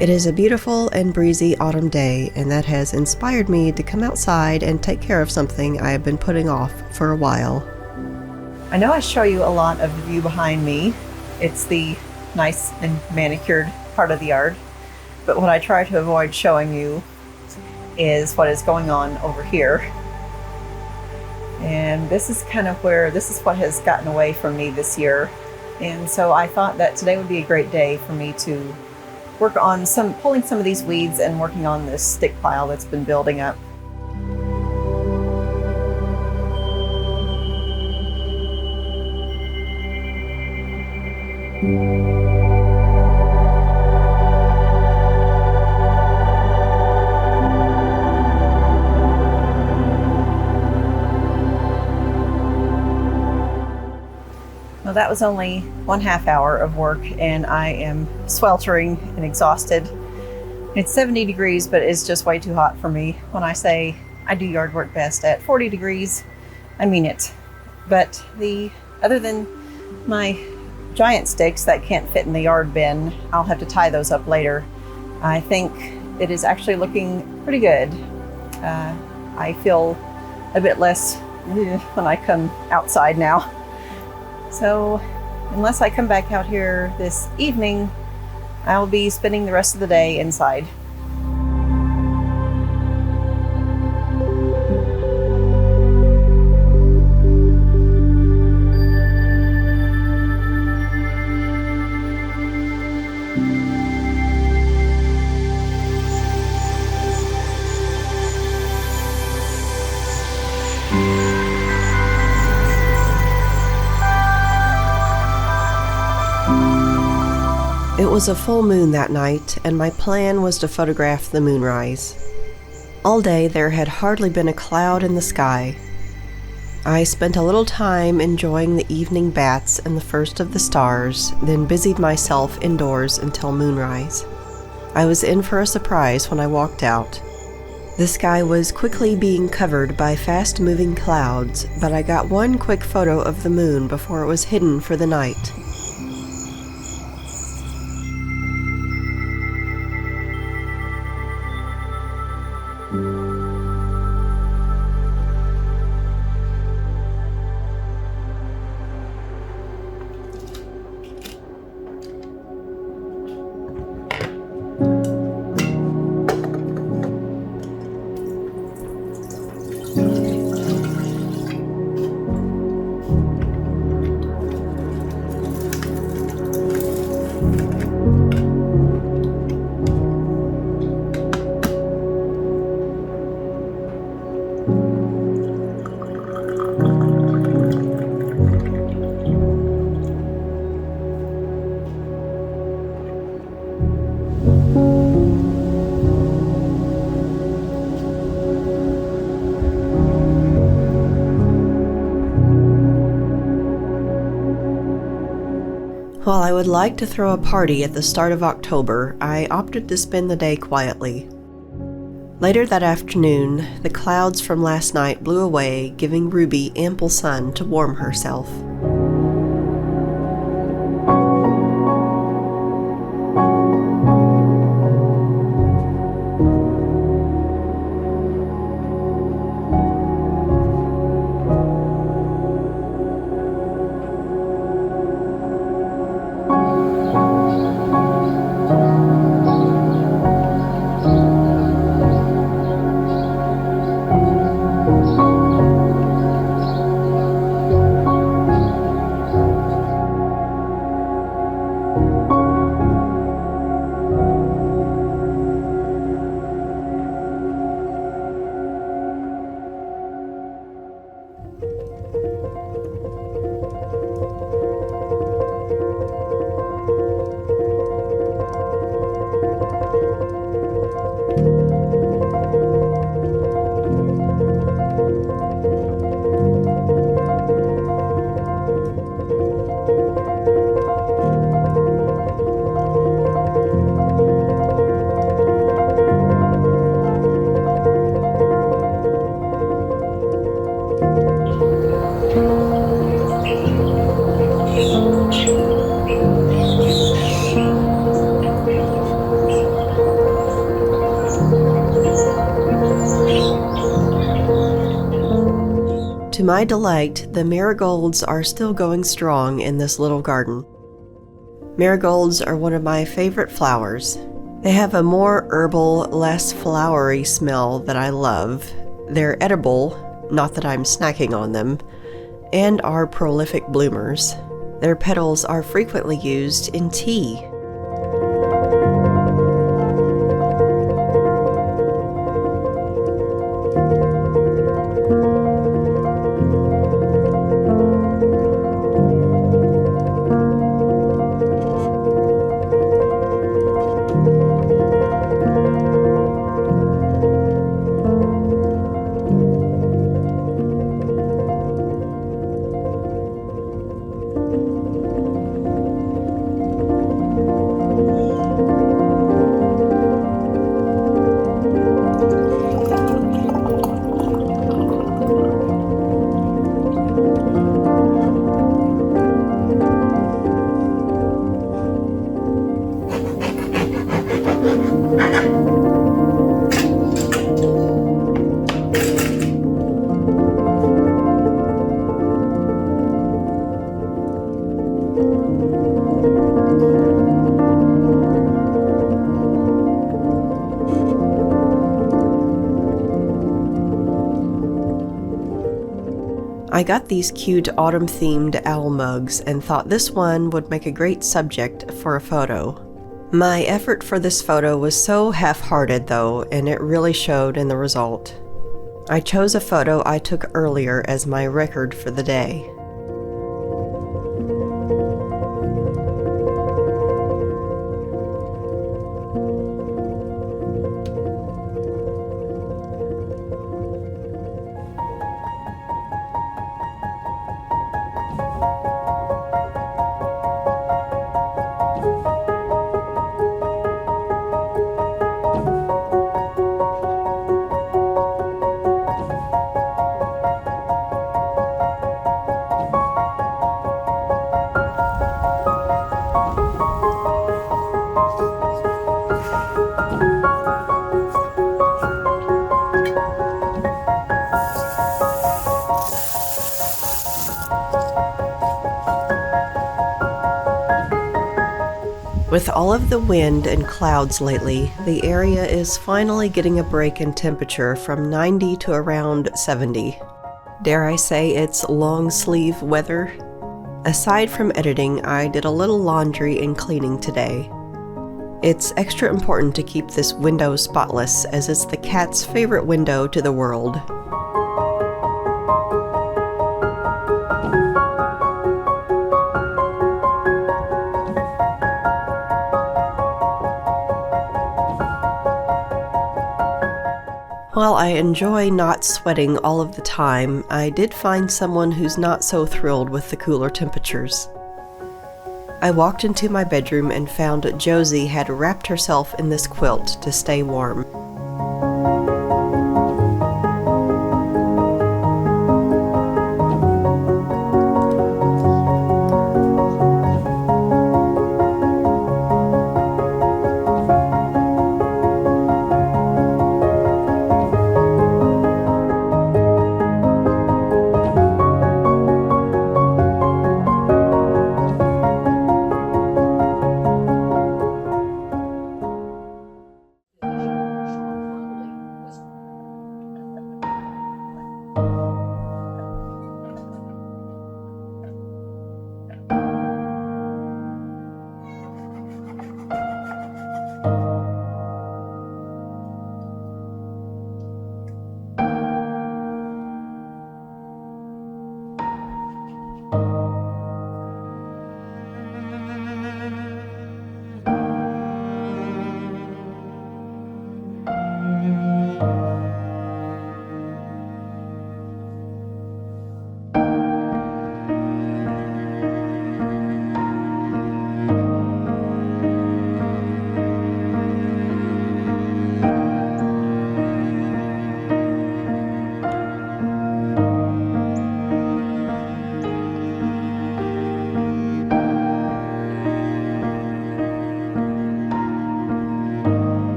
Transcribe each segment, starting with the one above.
It is a beautiful and breezy autumn day, and that has inspired me to come outside and take care of something I have been putting off for a while. I know I show you a lot of the view behind me. It's the nice and manicured part of the yard, but what I try to avoid showing you is what is going on over here. And this is what has gotten away from me this year. And so I thought that today would be a great day for me to work on pulling some of these weeds and working on this stick pile that's been building up. Well, that was only 1/2 hour of work, and I am sweltering and exhausted. It's 70 degrees, but it's just way too hot for me. When I say I do yard work best at 40 degrees, I mean it. But other than my giant sticks that can't fit in the yard bin, I'll have to tie those up later. I think it is actually looking pretty good. I feel a bit less when I come outside now. So unless I come back out here this evening, I'll be spending the rest of the day inside. It was a full moon that night, and my plan was to photograph the moonrise. All day there had hardly been a cloud in the sky. I spent a little time enjoying the evening bats and the first of the stars, then busied myself indoors until moonrise. I was in for a surprise when I walked out. The sky was quickly being covered by fast-moving clouds, but I got one quick photo of the moon before it was hidden for the night. While I would like to throw a party at the start of October, I opted to spend the day quietly. Later that afternoon, the clouds from last night blew away, giving Ruby ample sun to warm herself. To my delight, the marigolds are still going strong in this little garden. Marigolds are one of my favorite flowers. They have a more herbal, less flowery smell that I love. They're edible, not that I'm snacking on them, and are prolific bloomers. Their petals are frequently used in tea. I got these cute autumn-themed owl mugs and thought this one would make a great subject for a photo. My effort for this photo was so half-hearted though, and it really showed in the result. I chose a photo I took earlier as my record for the day. With all of the wind and clouds lately, the area is finally getting a break in temperature from 90 to around 70. Dare I say it's long sleeve weather? Aside from editing, I did a little laundry and cleaning today. It's extra important to keep this window spotless as it's the cat's favorite window to the world. While I enjoy not sweating all of the time, I did find someone who's not so thrilled with the cooler temperatures. I walked into my bedroom and found Josie had wrapped herself in this quilt to stay warm.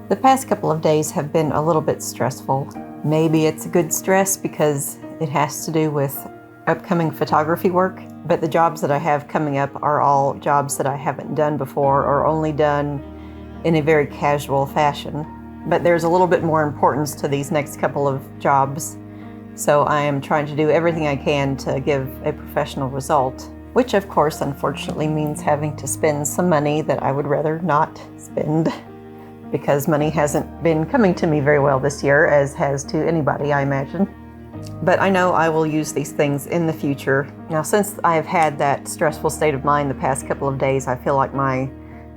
The past couple of days have been a little bit stressful. Maybe it's a good stress because it has to do with upcoming photography work, but the jobs that I have coming up are all jobs that I haven't done before or only done in a very casual fashion. But there's a little bit more importance to these next couple of jobs, so I am trying to do everything I can to give a professional result, which of course unfortunately means having to spend some money that I would rather not spend, because money hasn't been coming to me very well this year, as has to anybody, I imagine. But I know I will use these things in the future. Now, since I have had that stressful state of mind the past couple of days, I feel like my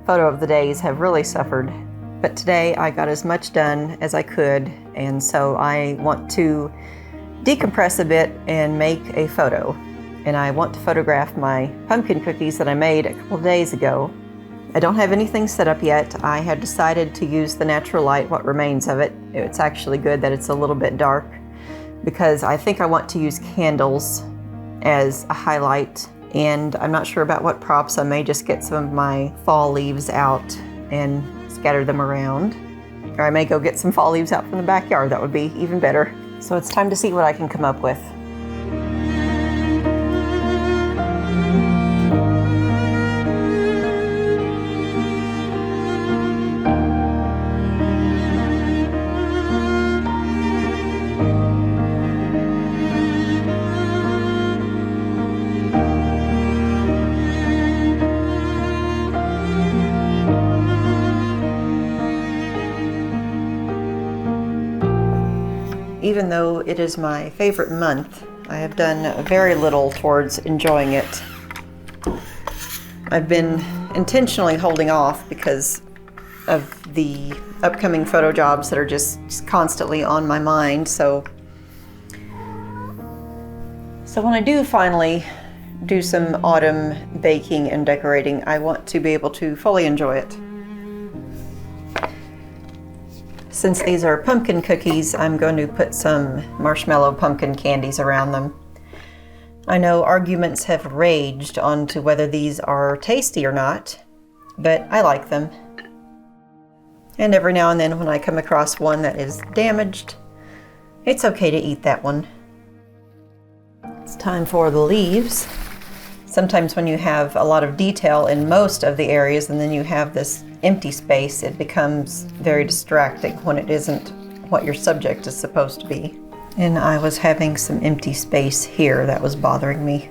photo of the days have really suffered. But today I got as much done as I could, and so I want to decompress a bit and make a photo. And I want to photograph my pumpkin cookies that I made a couple of days ago. I don't have anything set up yet. I have decided to use the natural light, what remains of it. It's actually good that it's a little bit dark, because I think I want to use candles as a highlight, and I'm not sure about what props. I may just get some of my fall leaves out and scatter them around, or I may go get some fall leaves out from the backyard. That would be even better. So it's time to see what I can come up with. Even though it is my favorite month, I have done very little towards enjoying it. I've been intentionally holding off because of the upcoming photo jobs that are just constantly on my mind. So when I do finally do some autumn baking and decorating, I want to be able to fully enjoy it. Since these are pumpkin cookies, I'm going to put some marshmallow pumpkin candies around them. I know arguments have raged on to whether these are tasty or not, but I like them. And every now and then when I come across one that is damaged, it's okay to eat that one. It's time for the leaves. Sometimes when you have a lot of detail in most of the areas and then you have this empty space, it becomes very distracting when it isn't what your subject is supposed to be. And I was having some empty space here that was bothering me.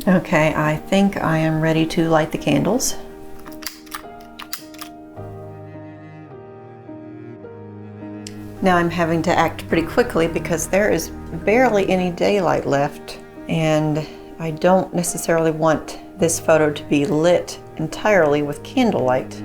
Okay, I think I am ready to light the candles. Now I'm having to act pretty quickly because there is barely any daylight left, and I don't necessarily want this photo to be lit entirely with candlelight.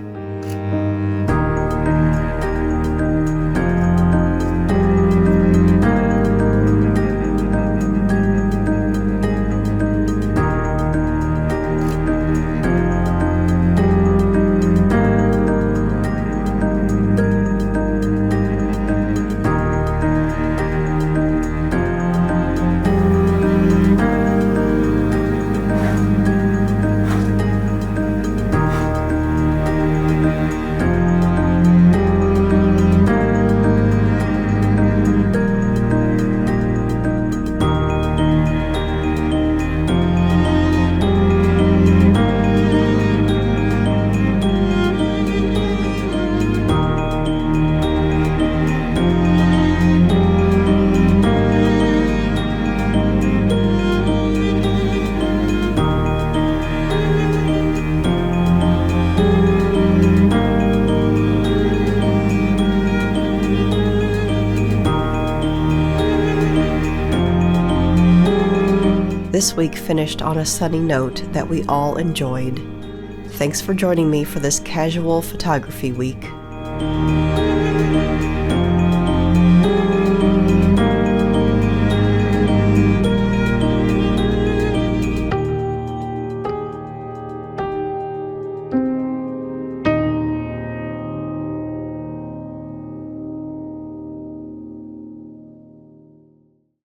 This week finished on a sunny note that we all enjoyed. Thanks for joining me for this casual photography week.